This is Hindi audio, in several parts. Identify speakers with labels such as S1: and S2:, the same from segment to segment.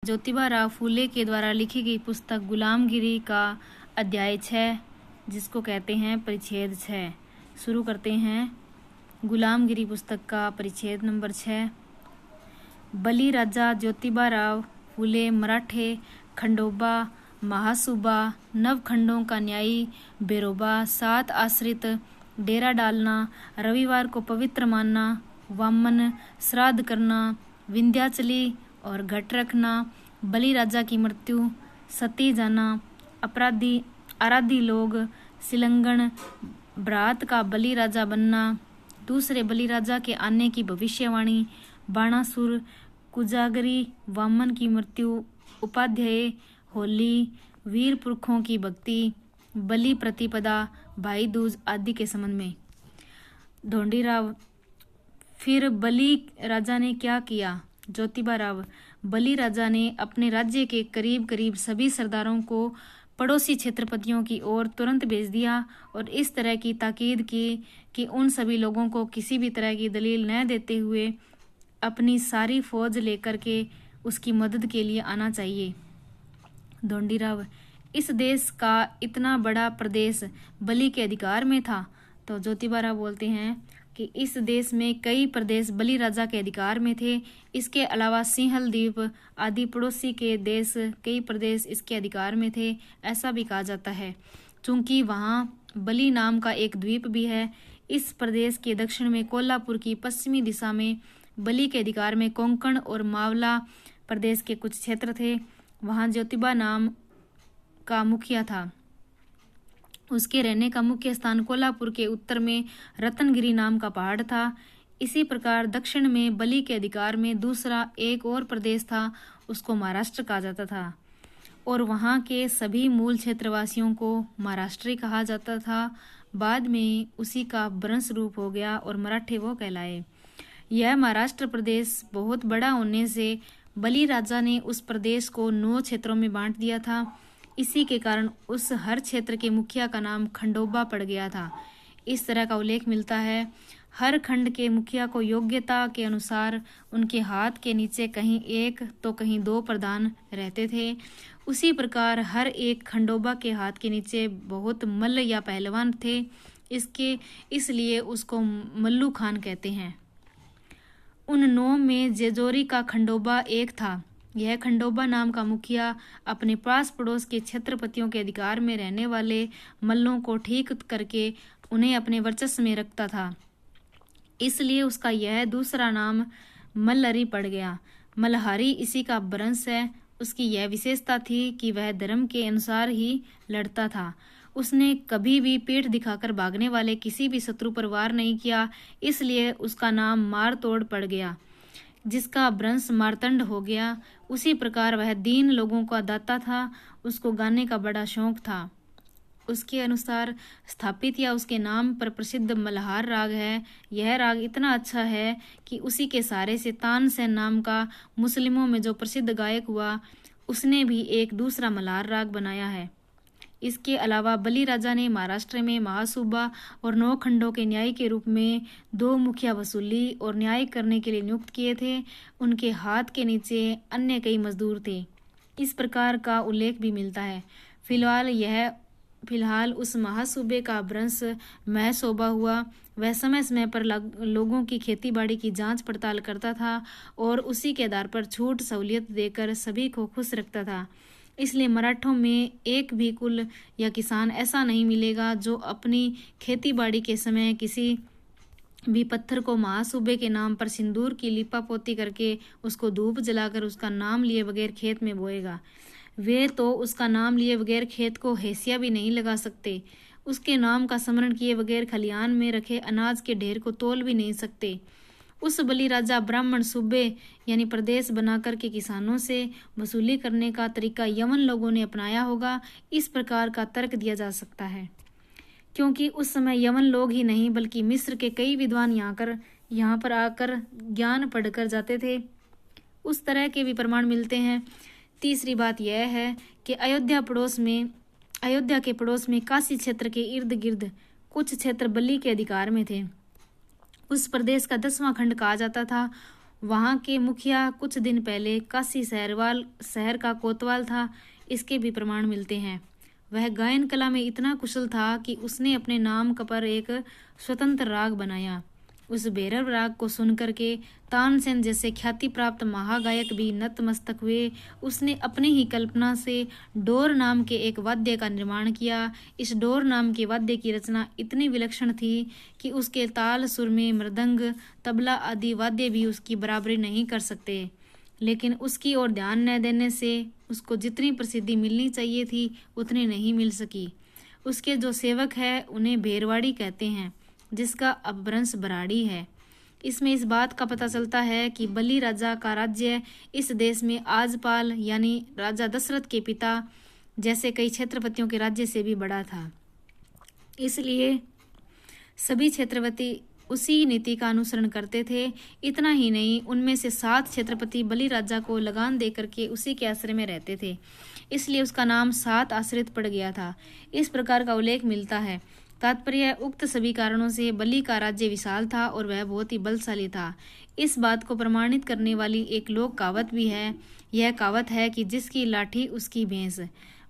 S1: ज्योतिबा राव फूले के द्वारा लिखी गई पुस्तक गुलामगिरी का अध्याय 6, जिसको कहते हैं परिच्छेद 6। शुरू करते हैं गुलामगिरी पुस्तक का परिच्छेद नंबर 6। बलिराजा ज्योतिबा राव फूले मराठे खंडोबा महासुबा नवखंडों का न्यायी बेरोबा 7 आश्रित डेरा डालना रविवार को पवित्र मानना वामन श्राद्ध करना विंध्याचली और घट रखना बलिराजा की मृत्यु सती जाना अपराधी आराधी लोग सिलंगन भ्रात का बलिराजा बनना दूसरे बलिराजा के आने की भविष्यवाणी बाणासुर कुजागरी वामन की मृत्यु उपाध्याय होली वीर पुरखों की भक्ति बलि प्रतिपदा भाई दूज आदि के संबंध में। ढोंडीराव फिर बलि राजा ने क्या किया? ज्योतिबा राव बलि राजा ने अपने राज्य के करीब करीब सभी सरदारों को पड़ोसी क्षेत्रपतियों की ओर तुरंत भेज दिया और इस तरह की ताकीद की कि उन सभी लोगों को किसी भी तरह की दलील न देते हुए अपनी सारी फौज लेकर के उसकी मदद के लिए आना चाहिए। ढोंडीराव इस देश का इतना बड़ा प्रदेश बलि के अधिकार में था? तो ज्योतिबा राव बोलते हैं कि इस देश में कई प्रदेश बलि राजा के अधिकार में थे। इसके अलावा सिंहल द्वीप आदि पड़ोसी के देश कई प्रदेश इसके अधिकार में थे। ऐसा भी कहा जाता है चूंकि वहाँ बलि नाम का एक द्वीप भी है। इस प्रदेश के दक्षिण में कोल्हापुर की पश्चिमी दिशा में बलि के अधिकार में कोंकण और मावला प्रदेश के कुछ क्षेत्र थे। वहाँ ज्योतिबा नाम का मुखिया था। उसके रहने का मुख्य स्थान कोल्हापुर के उत्तर में रत्नगिरी नाम का पहाड़ था। इसी प्रकार दक्षिण में बलि के अधिकार में दूसरा एक और प्रदेश था, उसको महाराष्ट्र कहा जाता था और वहाँ के सभी मूल क्षेत्रवासियों को महाराष्ट्री कहा जाता था। बाद में उसी का भ्रंश रूप हो गया और मराठे वो कहलाए। यह महाराष्ट्र प्रदेश बहुत बड़ा होने से बलि राजा ने उस प्रदेश को 9 क्षेत्रों में बांट दिया था। इसी के कारण उस हर क्षेत्र के मुखिया का नाम खंडोबा पड़ गया था। इस तरह का उल्लेख मिलता है। हर खंड के मुखिया को योग्यता के अनुसार उनके हाथ के नीचे कहीं 1 तो कहीं 2 प्रधान रहते थे। उसी प्रकार हर एक खंडोबा के हाथ के नीचे बहुत मल्ल या पहलवान थे। इसलिए उसको मल्लू खान कहते हैं। उन 9 में जेजोरी का खंडोबा एक था। यह खंडोबा नाम का मुखिया अपने पास पड़ोस के क्षेत्रपतियों के अधिकार में रहने वाले मल्लों को ठीक करके उन्हें अपने वर्चस्व में रखता था। इसलिए उसका यह दूसरा नाम मल्लरी पड़ गया। मल्हारी इसी का वंश है। उसकी यह विशेषता थी कि वह धर्म के अनुसार ही लड़ता था। उसने कभी भी पीठ दिखाकर भागने वाले किसी भी शत्रु पर वार नहीं किया। इसलिए उसका नाम मारतोड़ पड़ गया, जिसका वंश मार्तंड हो गया। उसी प्रकार वह दीन लोगों का दाता था। उसको गाने का बड़ा शौक था। उसके अनुसार स्थापित या उसके नाम पर प्रसिद्ध मल्हार राग है। यह राग इतना अच्छा है कि उसी के सहारे से तानसेन नाम का मुस्लिमों में जो प्रसिद्ध गायक हुआ, उसने भी एक दूसरा मल्हार राग बनाया है। इसके अलावा बलि राजा ने महाराष्ट्र में महासुबा और 9 खंडों के न्यायी के रूप में 2 मुखिया वसूली और न्याय करने के लिए नियुक्त किए थे। उनके हाथ के नीचे अन्य कई मजदूर थे। इस प्रकार का उल्लेख भी मिलता है। फिलहाल उस महासूबे का वंश महसोबा हुआ। वह समय समय पर लोगों की खेती बाड़ी की जांच पड़ताल करता था और उसी के आधार पर छूट सहूलियत देकर सभी को खुश रखता था। इसलिए मराठों में एक भी कुल या किसान ऐसा नहीं मिलेगा जो अपनी खेती बाड़ी के समय किसी भी पत्थर को महासूबे के नाम पर सिंदूर की लिपापोती करके उसको धूप जलाकर उसका नाम लिए बगैर खेत में बोएगा। वे तो उसका नाम लिए बगैर खेत को हैसिया भी नहीं लगा सकते। उसके नाम का स्मरण किए बगैर खलिहान में रखे अनाज के ढेर को तोल भी नहीं सकते। उस बलि राजा ब्राह्मण सूबे यानी प्रदेश बनाकर के किसानों से वसूली करने का तरीका यमन लोगों ने अपनाया होगा। इस प्रकार का तर्क दिया जा सकता है क्योंकि उस समय यमन लोग ही नहीं बल्कि मिस्र के कई विद्वान यहाँ पर आकर ज्ञान पढ़कर जाते थे। उस तरह के भी प्रमाण मिलते हैं। तीसरी बात यह है कि अयोध्या के पड़ोस में काशी क्षेत्र के इर्द गिर्द कुछ क्षेत्र बलि के अधिकार में थे। उस प्रदेश का 10वां खंड कहा जाता था। वहाँ के मुखिया कुछ दिन पहले काशी शहर का कोतवाल था, इसके भी प्रमाण मिलते हैं। वह गायन कला में इतना कुशल था कि उसने अपने नाम पर एक स्वतंत्र राग बनाया। उस भैरव राग को सुनकर के तानसेन जैसे ख्याति प्राप्त महागायक भी नतमस्तक हुए। उसने अपनी ही कल्पना से डोर नाम के एक वाद्य का निर्माण किया। इस डोर नाम के वाद्य की रचना इतनी विलक्षण थी कि उसके ताल, सुर में मृदंग, तबला आदि वाद्य भी उसकी बराबरी नहीं कर सकते। लेकिन उसकी ओर ध्यान न देने से उसको जितनी प्रसिद्धि मिलनी चाहिए थी उतनी नहीं मिल सकी। उसके जो सेवक हैं उन्हें भेरवाड़ी कहते हैं, जिसका अपभ्रंश बराड़ी है। इसमें इस बात का पता चलता है कि बलि राजा का राज्य इस देश में आजपाल यानी राजा दशरथ के पिता जैसे कई क्षेत्रपतियों के राज्य से भी बड़ा था। इसलिए सभी क्षेत्रपति उसी नीति का अनुसरण करते थे। इतना ही नहीं, उनमें से 7 क्षेत्रपति बलि राजा को लगान दे करके उसी के आश्रय में रहते थे, इसलिए उसका नाम 7 आश्रित पड़ गया था। इस प्रकार का उल्लेख मिलता है। तात्पर्य, उक्त सभी कारणों से बलि का राज्य विशाल था और वह बहुत ही बलशाली था। इस बात को प्रमाणित करने वाली एक लोक कहावत भी है। यह कहावत है कि जिसकी लाठी उसकी भैंस,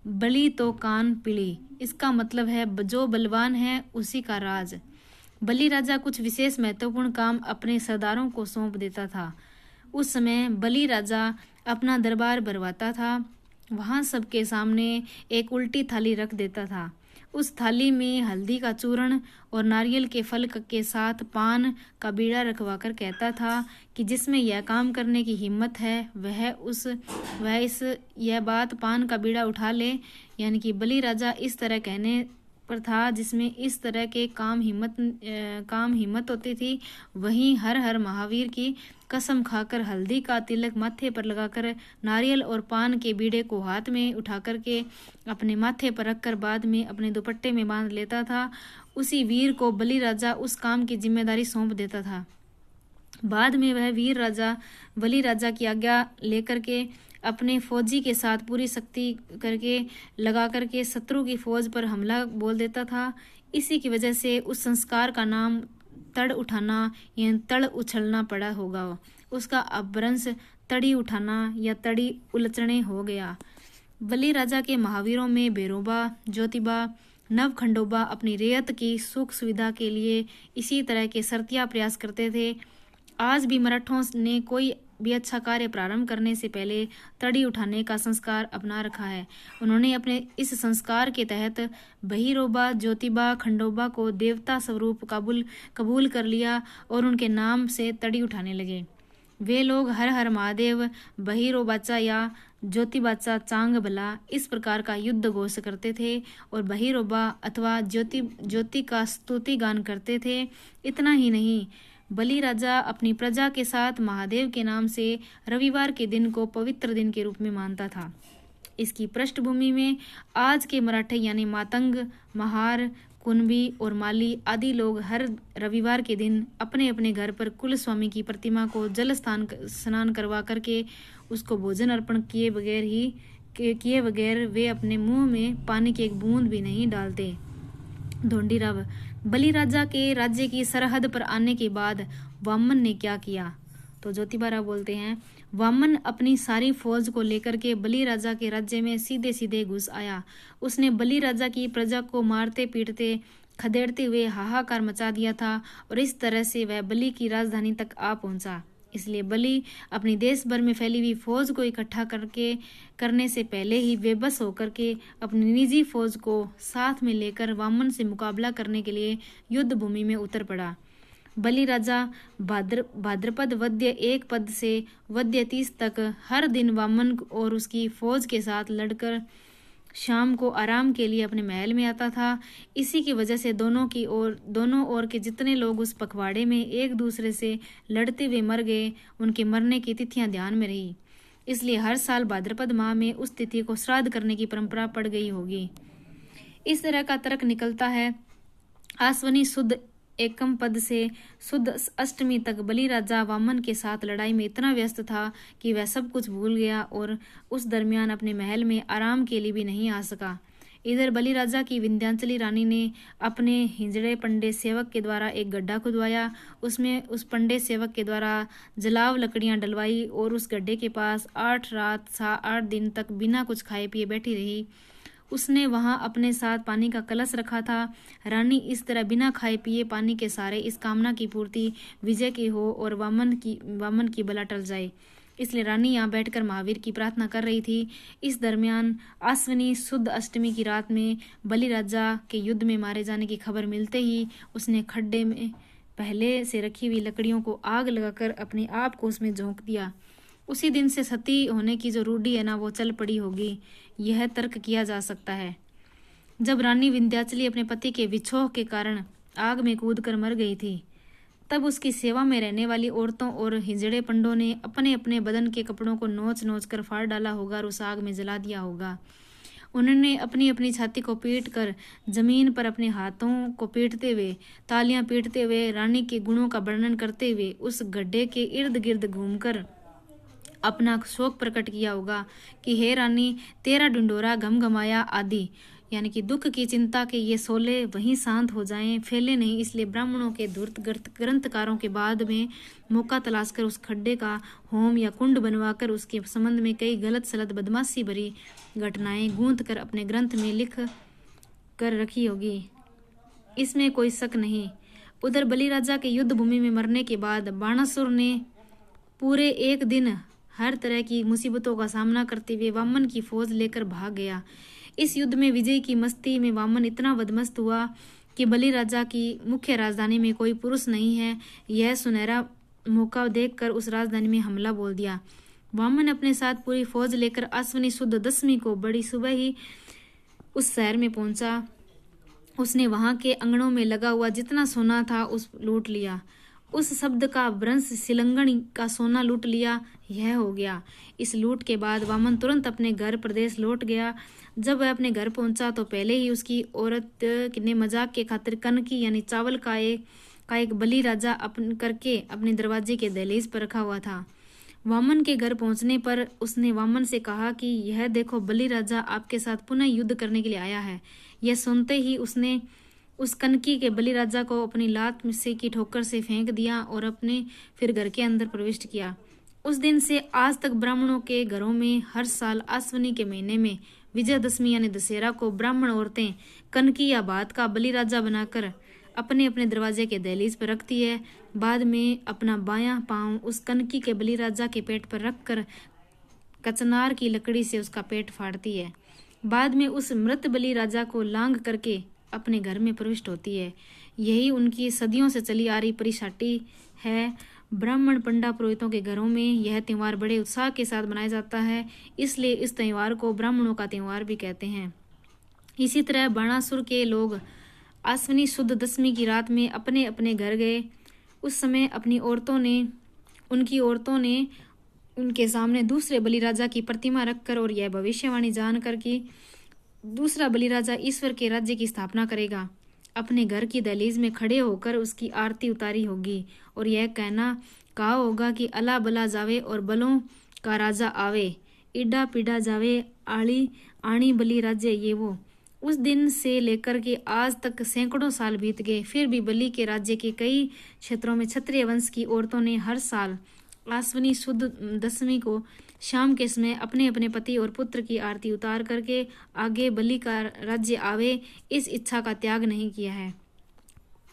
S1: बलि तो कान पीली। इसका मतलब है जो बलवान है उसी का राज। बलि राजा कुछ विशेष महत्वपूर्ण काम अपने सरदारों को सौंप देता था। उस समय बलि राजा अपना दरबार भरवाता था। वहां सबके सामने एक उल्टी थाली रख देता था। उस थाली में हल्दी का चूर्ण और नारियल के फल के साथ पान का बीड़ा रखवाकर कहता था कि जिसमें यह काम करने की हिम्मत है यह बात पान का बीड़ा उठा ले। यानी कि बलि राजा इस तरह कहने पर था जिसमें इस तरह के काम हिम्मत होती थी। वहीं हर हर महावीर की कसम खाकर हल्दी का तिलक माथे पर लगाकर नारियल और पान के बीड़े को हाथ में उठा करके अपने माथे पर रखकर बाद में अपने दुपट्टे में बांध लेता था। उसी वीर को बलि राजा उस काम की जिम्मेदारी सौंप देता था। बाद में वह वीर राजा बलि राजा की आज्ञा लेकर के अपने फौजी के साथ पूरी शक्ति करके लगा करके शत्रु की फौज पर हमला बोल देता था। इसी की वजह से उस संस्कार का नाम तड़ उठाना या तड़ उछलना पड़ा होगा। उसका अपभ्रंश तड़ी उठाना या तड़ी उलचने हो गया। बलि राजा के महावीरों में भैरोबा, ज्योतिबा, नवखंडोबा अपनी रेयत की सुख सुविधा के लिए इसी तरह के सरतिया प्रयास करते थे। आज भी मराठों ने कोई भी अच्छा कार्य प्रारंभ करने से पहले तड़ी उठाने का संस्कार अपना रखा है। उन्होंने अपने इस संस्कार के तहत बहिरोबा, ज्योतिबा, खंडोबा को देवता स्वरूप कबूल कर लिया और उनके नाम से तड़ी उठाने लगे। वे लोग हर हर महादेव, बहिरोबाचा या ज्योतिबाचा चांग भला इस प्रकार का युद्ध घोष करते थे और बहिरोबा अथवा ज्योति का स्तुति गान करते थे। इतना ही नहीं, बलि राजा अपनी प्रजा के साथ महादेव के नाम से रविवार के दिन को पवित्र दिन के रूप में मानता था। इसकी पृष्ठभूमि में आज के मराठे यानी मातंग, महार, कुणबी और माली आदि लोग हर रविवार के दिन अपने अपने घर पर कुल स्वामी की प्रतिमा को जल स्नान करवा करके उसको भोजन अर्पण किए बगैर वे अपने मुंह में पानी की एक बूंद भी नहीं डालते। धोंडीराव, बलि राजा के राज्य की सरहद पर आने के बाद वामन ने क्या किया? तो ज्योतिबा बोलते हैं, वामन अपनी सारी फौज को लेकर के बलि राजा के राज्य में सीधे सीधे घुस आया। उसने बलि राजा की प्रजा को मारते पीटते खदेड़ते हुए हाहाकार मचा दिया था और इस तरह से वह बलि की राजधानी तक आ पहुंचा। इसलिए बलि अपनी देश भर में फैली हुई फौज को इकट्ठा करने से पहले ही बेबस होकर के अपनी निजी फौज को साथ में लेकर वामन से मुकाबला करने के लिए युद्ध भूमि में उतर पड़ा। बलि राजा भाद्रपद वद्य 1 पद से वद्य 30 तक हर दिन वामन और उसकी फौज के साथ लड़कर शाम को आराम के लिए अपने महल में आता था। इसी की वजह से दोनों ओर के जितने लोग उस पखवाड़े में एक दूसरे से लड़ते हुए मर गए, उनके मरने की तिथियां ध्यान में रही। इसलिए हर साल भाद्रपद माह में उस तिथि को श्राद्ध करने की परंपरा पड़ गई होगी। इस तरह का तर्क निकलता है। आश्विनी शुद्ध 1 पद से शुद्ध अष्टमी तक बलि राजा वामन के साथ लड़ाई में इतना व्यस्त था कि वह सब कुछ भूल गया और उस दरमियान अपने महल में आराम के लिए भी नहीं आ सका। इधर बलि राजा की विंध्याचली रानी ने अपने हिजड़े पंडे सेवक के द्वारा एक गड्ढा खुदवाया। उसमें उस पंडे सेवक के द्वारा जलाव लकड़ियां डलवाई और उस गड्ढे के पास 8 रात 8 दिन तक बिना कुछ खाए पिए बैठी रही। उसने वहां अपने साथ पानी का कलश रखा था। रानी इस तरह बिना खाए पिए पानी के सहारे इस कामना की पूर्ति विजय की हो और वामन की बला टल जाए, इसलिए रानी यहाँ बैठकर महावीर की प्रार्थना कर रही थी। इस दरमियान आश्विनी शुद्ध अष्टमी की रात में बलि राजा के युद्ध में मारे जाने की खबर मिलते ही उसने खड्डे में पहले से रखी हुई लकड़ियों को आग लगाकर अपने आप को उसमें झोंक दिया। उसी दिन से सती होने की जो रूढ़ी है ना, वो चल पड़ी होगी, यह तर्क किया जा सकता है। जब रानी विंध्याचली अपने पति के विछोह के कारण आग में कूदकर मर गई थी, तब उसकी सेवा में रहने वाली औरतों और हिजड़े पंडों ने अपने अपने बदन के कपड़ों को नोच नोच कर फाड़ डाला होगा और उस आग में जला दिया होगा। उन्होंने अपनी अपनी छाती को पीट कर जमीन पर अपने हाथों को पीटते हुए, तालियां पीटते हुए, रानी के गुणों का वर्णन करते हुए उस गड्ढे के इर्द गिर्द घूमकर अपना शोक प्रकट किया होगा कि हे रानी, तेरा ढिंढोरा घमघमाया आदि, यानी कि दुख की चिंता के ये शोले वहीं शांत हो जाएं, फैले नहीं। इसलिए ब्राह्मणों के धूर्त ग्रंथकारों के बाद में मौका तलाश कर उस खड्डे का होम या कुंड बनवाकर उसके संबंध में कई गलत सलत बदमाशी भरी घटनाएं गूंथ कर अपने ग्रंथ में लिख कर रखी होगी, इसमें कोई शक नहीं। उधर बलि राजा के युद्ध भूमि में मरने के बाद बाणासुर ने पूरे एक दिन हर तरह की मुसीबतों का सामना करते हुए वामन की फौज लेकर भाग गया। इस युद्ध में विजय की मस्ती में वामन इतना बदमस्त हुआ कि बलि राजा की मुख्य राजधानी में कोई पुरुष नहीं है, यह सुनहरा मौका देखकर उस राजधानी में हमला बोल दिया। वामन अपने साथ पूरी फौज लेकर अश्विनी शुद्ध दशमी को बड़ी सुबह ही उस शहर में पहुंचा। उसने वहां के अंगनों में लगा हुआ जितना सोना था उस लूट लिया। उस शब्द का वंश सिलंगन का सोना लूट लिया, यह हो गया। इस लूट के बाद वामन तुरंत अपने घर प्रदेश लौट गया। जब वह अपने घर पहुंचा तो पहले ही उसकी औरत ने मजाक के खातिर कनकी यानी चावल का एक बलि राजा करके अपने दरवाजे के दहलीज पर रखा हुआ था। वामन के घर पहुंचने पर उसने वामन से कहा कि यह देखो, बलि राजा आपके साथ पुनः युद्ध करने के लिए आया है। यह सुनते ही उसने उस कनकी के बलि राजा को अपनी लात से की ठोकर से फेंक दिया और अपने फिर घर के अंदर प्रविष्ट किया। उस दिन से आज तक ब्राह्मणों के घरों में हर साल आश्विनी के महीने में विजयदशमी यानी दशहरा को ब्राह्मण औरतें कनकी या भात का बलि राजा बनाकर अपने अपने दरवाजे के दहलीज पर रखती है। बाद में अपना बायां पांव उस कनकी के बलि राजा के पेट पर रखकर कचनार की लकड़ी से उसका पेट फाड़ती है। बाद में उस मृत बलि राजा को लांग करके अपने घर में प्रविष्ट होती है। यही उनकी सदियों से चली आ रही परिपाटी है। ब्राह्मण पंडा पुरोहितों के घरों में यह त्योहार बड़े उत्साह के साथ मनाया जाता है, इसलिए इस त्योहार को ब्राह्मणों का त्योहार भी कहते हैं। इसी तरह बाणासुर के लोग आश्विनी शुद्ध दशमी की रात में अपने अपने घर गए। उस समय उनकी औरतों ने उनके सामने दूसरे बलि राजा की प्रतिमा रखकर और यह भविष्यवाणी जानकर कि दूसरा बलि राजा ईश्वर के राज्य की स्थापना करेगा, अपने घर की दहलीज में खड़े होकर उसकी आरती उतारी होगी और यह कहा होगा कि अला बला जावे और बलों का राजा आवे, इडा पिडा जावे, आणी बलि राज्य ये वो। उस दिन से लेकर के आज तक सैकड़ों साल बीत गए, फिर भी बलि के राज्य के कई क्षेत्रों में क्षत्रिय वंश की औरतों ने हर साल आश्विनी शुद्ध दशमी को शाम के समय अपने अपने पति और पुत्र की आरती उतार करके आगे बलि का राज्य आवे इस इच्छा का त्याग नहीं किया है।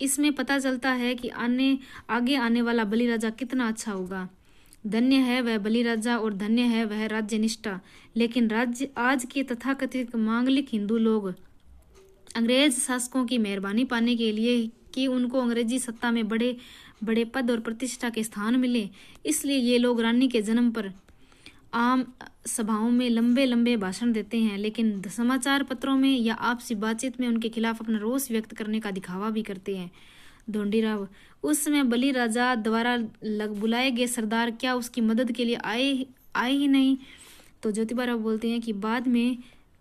S1: इसमें पता चलता है कि आगे आने वाला बलि राजा कितना अच्छा होगा। धन्य है वह बलि राजा और धन्य है वह राज्य निष्ठा। लेकिन आज के तथाकथित मांगलिक हिंदू लोग अंग्रेज शासकों की मेहरबानी पाने के लिए कि उनको अंग्रेजी सत्ता में बड़े बड़े पद और प्रतिष्ठा के स्थान मिले, इसलिए ये लोग रानी के जन्म पर आम सभाओं में लंबे लंबे भाषण देते हैं, लेकिन समाचार पत्रों में या आपसी बातचीत में उनके खिलाफ अपना रोष व्यक्त करने का दिखावा भी करते हैं। ढोंडीराव, उस समय बलि राजा द्वारा बुलाए गए सरदार क्या उसकी मदद के लिए आए ही नहीं? तो ज्योतिबा राव बोलते हैं कि बाद में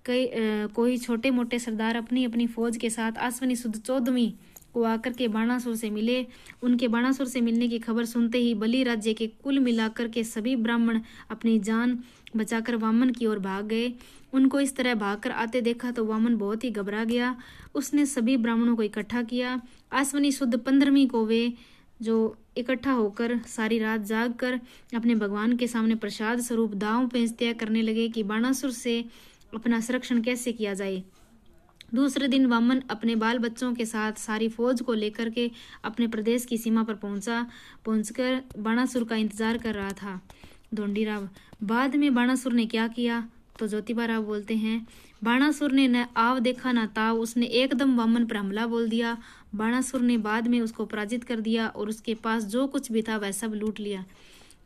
S1: कोई छोटे मोटे सरदार अपनी अपनी फौज के साथ आश्विनी शुद्ध 14वीं को आकर के बाणासुर से मिले। उनके बाणासुर से मिलने की खबर सुनते ही बलि राज्य के कुल मिलाकर के सभी ब्राह्मण अपनी जान बचाकर वामन की ओर भाग गए। उनको इस तरह भागकर आते देखा तो वामन बहुत ही घबरा गया। उसने सभी ब्राह्मणों को इकट्ठा किया। आश्विनी शुद्ध 15वीं को वे जो इकट्ठा होकर सारी रात जाग कर अपने भगवान के सामने प्रसाद स्वरूप दांव पेंच तय करने लगे कि बाणासुर से अपना संरक्षण कैसे किया जाए। दूसरे दिन वामन अपने बाल बच्चों के साथ सारी फौज को लेकर के अपने प्रदेश की सीमा पर पहुंचकर बाणासुर का इंतजार कर रहा था। धोंडीराव, बाद में बाणासुर ने क्या किया? तो ज्योतिबा राव बोलते हैं, बाणासुर ने न आव देखा न ताव, उसने एकदम वामन पर हमला बोल दिया। बाणासुर ने बाद में उसको पराजित कर दिया और उसके पास जो कुछ भी था वह सब लूट लिया।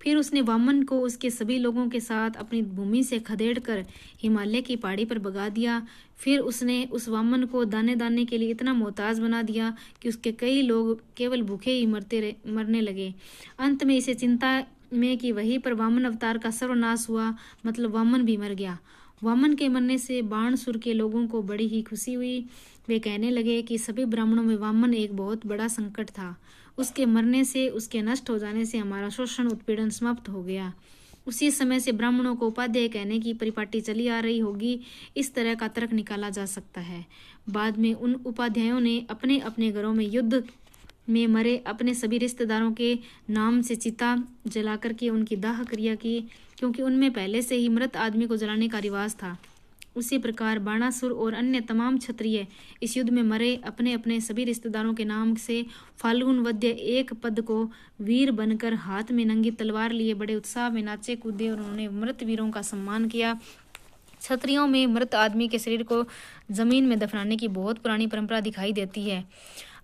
S1: फिर उसने वामन को उसके सभी लोगों के साथ अपनी भूमि से खदेड़कर हिमालय की पहाड़ी पर भगा दिया। फिर उसने उस वामन को दाने दाने के लिए इतना मोहताज बना दिया कि उसके कई लोग केवल भूखे ही मरने लगे। अंत में इसे चिंता में कि वहीं पर वामन अवतार का सर्वनाश हुआ, मतलब वामन भी मर गया। वामन के मरने से बाणसुर के लोगों को बड़ी ही खुशी हुई। वे कहने लगे कि सभी ब्राह्मणों में वामन एक बहुत बड़ा संकट था। उसके मरने से, उसके नष्ट हो जाने से हमारा शोषण उत्पीड़न समाप्त हो गया। उसी समय से ब्राह्मणों को उपाध्याय कहने की परिपाटी चली आ रही होगी। इस तरह का तर्क निकाला जा सकता है। बाद में उन उपाध्यायों ने अपने अपने घरों में युद्ध में मरे अपने सभी रिश्तेदारों के नाम से चिता जला करके उनकी दाह क्रिया की, क्योंकि उनमें पहले से ही मृत आदमी को जलाने का रिवाज था। उसी प्रकार बाणासुर और अन्य तमाम क्षत्रिय इस युद्ध में मरे अपने अपने सभी रिश्तेदारों के नाम से फाल्गुन वद्य एक पद को वीर बनकर हाथ में नंगी तलवार लिए बड़े उत्साह में नाचे कूदे और उन्होंने मृत वीरों का सम्मान किया। क्षत्रियों में मृत आदमी के शरीर को जमीन में दफनाने की बहुत पुरानी परंपरा दिखाई देती है।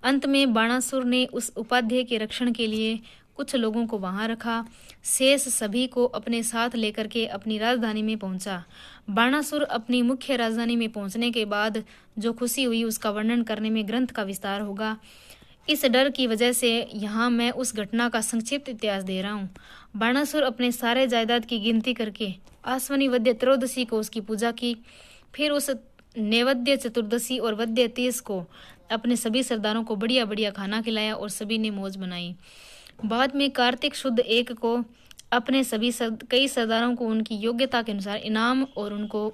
S1: अंत में बाणासुर ने उस उपाध्याय के रक्षण के लिए कुछ लोगों को वहां रखा। शेष सभी को अपने साथ लेकर के अपनी राजधानी में पहुंचा। बाणासुर अपनी मुख्य राजधानी में पहुंचने के बाद जो खुशी हुई उसका वर्णन करने में ग्रंथ का विस्तार होगा। इस डर की वजह से यहाँ मैं उस घटना का संक्षिप्त इतिहास दे रहा हूँ। बाणासुर अपने सारे जायदाद की गिनती करके आश्विनी वद्य त्रयोदशी को उसकी पूजा की। फिर उस नैवेद्य चतुर्दशी और वद्य 30 को अपने सभी सरदारों को बढ़िया बढ़िया खाना खिलाया और सभी ने मौज बनाई। बाद में कार्तिक शुद्ध 1 को अपने सभी कई सरदारों को उनकी योग्यता के अनुसार इनाम और उनको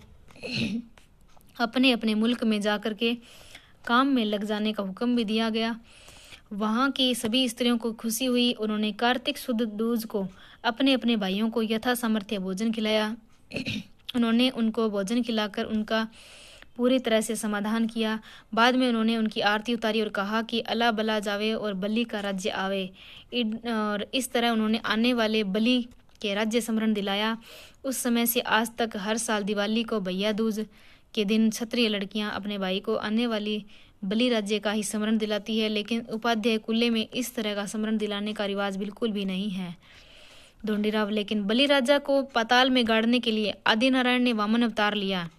S1: अपने अपने मुल्क में जाकर के काम में लग जाने का हुक्म भी दिया गया। वहाँ की सभी स्त्रियों को खुशी हुई। उन्होंने कार्तिक शुद्ध दूज को अपने अपने भाइयों को यथा सामर्थ्य भोजन खिलाया। उन्होंने उनको भोजन खिलाकर उनका पूरी तरह से समाधान किया। बाद में उन्होंने उनकी आरती उतारी और कहा कि अला बला जावे और बलि का राज्य आवे। और इस तरह उन्होंने आने वाले बलि के राज्य स्मरण दिलाया। उस समय से आज तक हर साल दिवाली को भैया दूज के दिन क्षत्रिय लड़कियां अपने भाई को आने वाली बलि राज्य का ही स्मरण दिलाती है, लेकिन उपाध्याय कुल्ले में इस तरह का स्मरण दिलाने का रिवाज बिल्कुल भी नहीं है। धोंडीराव, लेकिन बलि राजा को पाताल में गाड़ने के लिए आदिनारायण ने वामन अवतार लिया।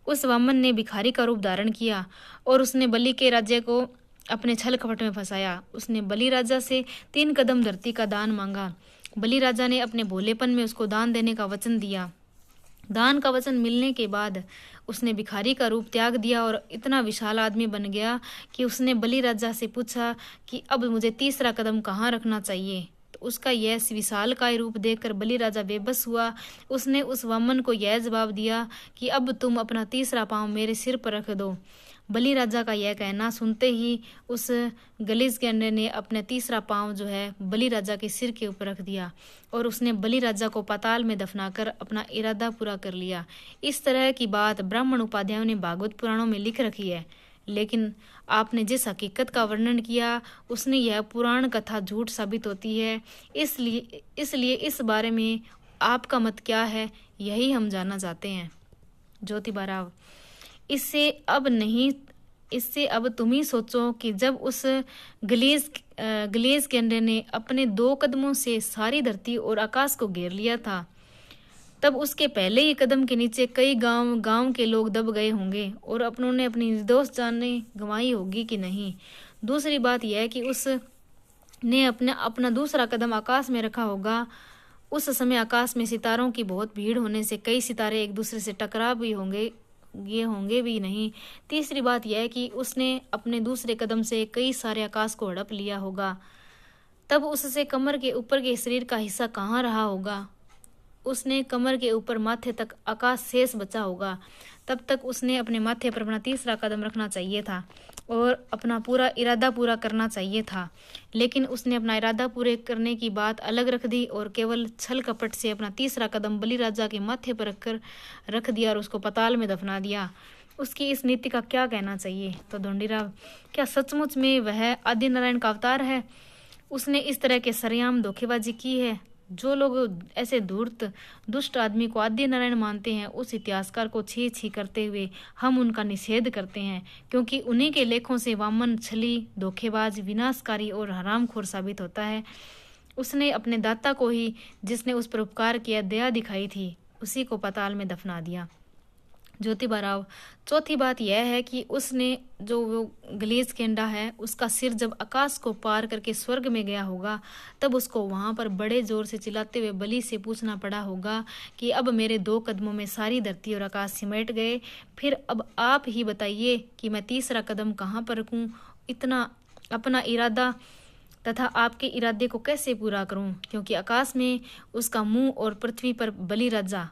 S1: उस वामन ने भिखारी का रूप धारण किया और उसने बलि के राज्य को अपने छल कपट में फंसाया। उसने बलि राजा से 3 कदम धरती का दान मांगा। बलि राजा ने अपने भोलेपन में उसको दान देने का वचन दिया। दान का वचन मिलने के बाद उसने भिखारी का रूप त्याग दिया और इतना विशाल आदमी बन गया कि उसने बलि राजा से पूछा कि अब मुझे तीसरा कदम कहाँ रखना चाहिए। तो उसका यह विशाल काय रूप देखकर बलि राजा बेबस हुआ। उसने उस वामन को यह जवाब दिया कि अब तुम अपना तीसरा पांव मेरे सिर पर रख दो। बलि राजा का यह कहना सुनते ही उस गलीज गेंडे ने अपना तीसरा पांव जो है बलि राजा के सिर के ऊपर रख दिया और उसने बलि राजा को पाताल में दफनाकर अपना इरादा पूरा कर लिया। इस तरह की बात ब्राह्मण उपाध्यायों ने भागवत पुराणों में लिख रखी है, लेकिन आपने जिस हकीकत का वर्णन किया उसने यह पुराण कथा झूठ साबित होती है। इसलिए इस बारे में आपका मत क्या है, यही हम जानना चाहते हैं। ज्योतिबा राव, इससे अब तुम ही सोचो कि जब उस गलीज गेंडे ने अपने 2 कदमों से सारी धरती और आकाश को घेर लिया था, तब उसके पहले ही कदम के नीचे कई गांव के लोग दब गए होंगे और अपनों ने अपनी निर्दोष जाने गंवाई होगी कि नहीं। दूसरी बात यह है कि उसने अपना दूसरा कदम आकाश में रखा होगा। उस समय आकाश में सितारों की बहुत भीड़ होने से कई सितारे एक दूसरे से टकरा भी ये होंगे भी नहीं। तीसरी बात यह है कि उसने अपने दूसरे कदम से कई सारे आकाश को हड़प लिया होगा। तब उससे कमर के ऊपर के शरीर का हिस्सा कहाँ रहा होगा। उसने कमर के ऊपर माथे तक आकाश शेष बचा होगा। तब तक उसने अपने माथे पर अपना तीसरा कदम रखना चाहिए था और अपना पूरा इरादा पूरा करना चाहिए था। लेकिन उसने अपना इरादा पूरे करने की बात अलग रख दी और केवल छल कपट से अपना तीसरा कदम बलिराजा के माथे पर रख दिया और उसको पाताल में दफना दिया। उसकी इस नीति का क्या कहना चाहिए? तो ढोंडीराव, क्या सचमुच में वह आदिनारायण का अवतार है? उसने इस तरह के सरेआम धोखेबाजी की है। जो लोग ऐसे धूर्त दुष्ट आदमी को आदिनारायण मानते हैं, उस इतिहासकार को छी छी करते हुए हम उनका निषेध करते हैं, क्योंकि उन्हीं के लेखों से वामन छली, धोखेबाज, विनाशकारी और हरामखोर साबित होता है। उसने अपने दाता को ही, जिसने उस पर उपकार किया, दया दिखाई थी, उसी को पाताल में दफना दिया। ज्योतिबा राव, चौथी बात यह है कि उसने जो वो गलीज केंडा है, उसका सिर जब आकाश को पार करके स्वर्ग में गया होगा, तब उसको वहां पर बड़े जोर से चिल्लाते हुए बलि से पूछना पड़ा होगा कि अब मेरे 2 कदमों में सारी धरती और आकाश सिमट गए, फिर अब आप ही बताइए कि मैं तीसरा कदम कहाँ पर रखूं, इतना अपना इरादा तथा आपके इरादे को कैसे पूरा करूं, क्योंकि आकाश में उसका मुंह और पृथ्वी पर बलिराजा,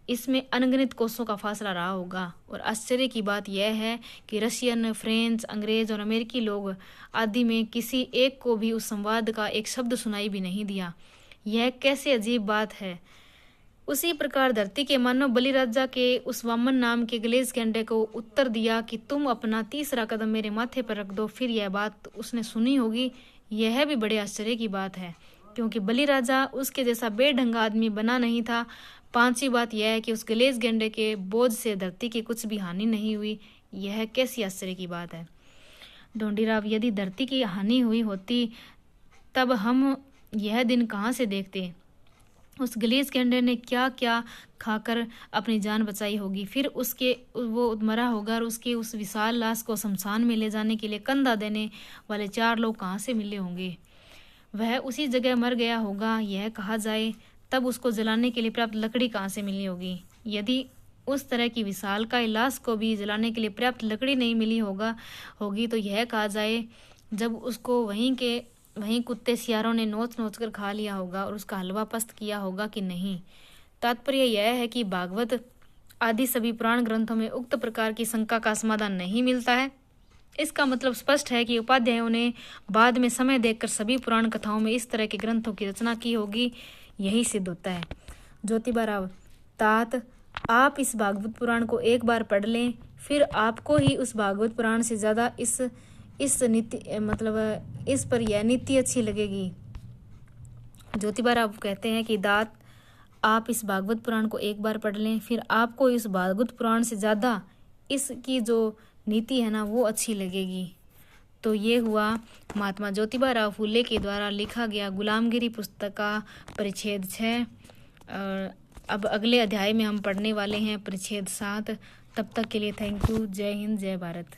S1: इसमें अनगिनत कोसों का फासला रहा होगा। और आश्चर्य की बात यह है कि रशियन, फ्रेंच, अंग्रेज और अमेरिकी लोग आदि में किसी एक को भी उस संवाद का एक शब्द सुनाई भी नहीं दिया। यह कैसे अजीब बात है। उसी प्रकार धरती के मानव बलिराजा के उस वामन नाम के गलेज केंडे को उत्तर दिया कि तुम अपना तीसरा कदम मेरे माथे पर रख दो, फिर यह बात उसने सुनी होगी। यह भी बड़े आश्चर्य की बात है, क्योंकि बलिराजा उसके जैसा बेढंगा आदमी बना नहीं था। पांचवी बात यह है कि उस गलेज गेंडे के बोझ से धरती की कुछ भी हानि नहीं हुई। यह कैसी आश्चर्य की बात है। ढोंडीराव, यदि धरती की हानि हुई होती तब हम यह दिन कहाँ से देखते। उस गलेज गेंडे ने क्या क्या खाकर अपनी जान बचाई होगी। फिर उसके वो मरा होगा और उसके उस विशाल लाश को शमशान में ले जाने के लिए कंधा देने वाले 4 लोग कहाँ से मिले होंगे। वह उसी जगह मर गया होगा यह कहा जाए, तब उसको जलाने के लिए पर्याप्त लकड़ी कहाँ से मिली होगी। यदि उस तरह की विशालकाय लाश को भी जलाने के लिए पर्याप्त लकड़ी नहीं मिली होगी तो यह कहा जाए जब उसको वहीं कुत्ते सियारों ने नोच नोच कर खा लिया होगा और उसका हलवा पस्त किया होगा कि नहीं। तात्पर्य यह है कि भागवत आदि सभी पुराण ग्रंथों में उक्त प्रकार की शंका का समाधान नहीं मिलता है। इसका मतलब स्पष्ट है कि उपाध्यायों ने बाद में समय देखकर सभी पुराण कथाओं में इस तरह के ग्रंथों की रचना की होगी, यही सिद्ध होता है। ज्योतिबा राव, तात आप इस भागवत पुराण को एक बार पढ़ लें, फिर आपको ही उस भागवत पुराण से ज़्यादा इस नीति मतलब इस पर यह नीति अच्छी लगेगी। ज्योतिबा राव कहते हैं कि दात आप इस भागवत पुराण को एक बार पढ़ लें, फिर आपको इस भागवत पुराण से ज़्यादा इसकी जो नीति है ना वो अच्छी लगेगी। तो ये हुआ महात्मा ज्योतिबा राव फूले के द्वारा लिखा गया गुलामगिरी पुस्तक का परिच्छेद 6। अब अगले अध्याय में हम पढ़ने वाले हैं परिच्छेद 7। तब तक के लिए थैंक यू। जय हिंद, जय भारत।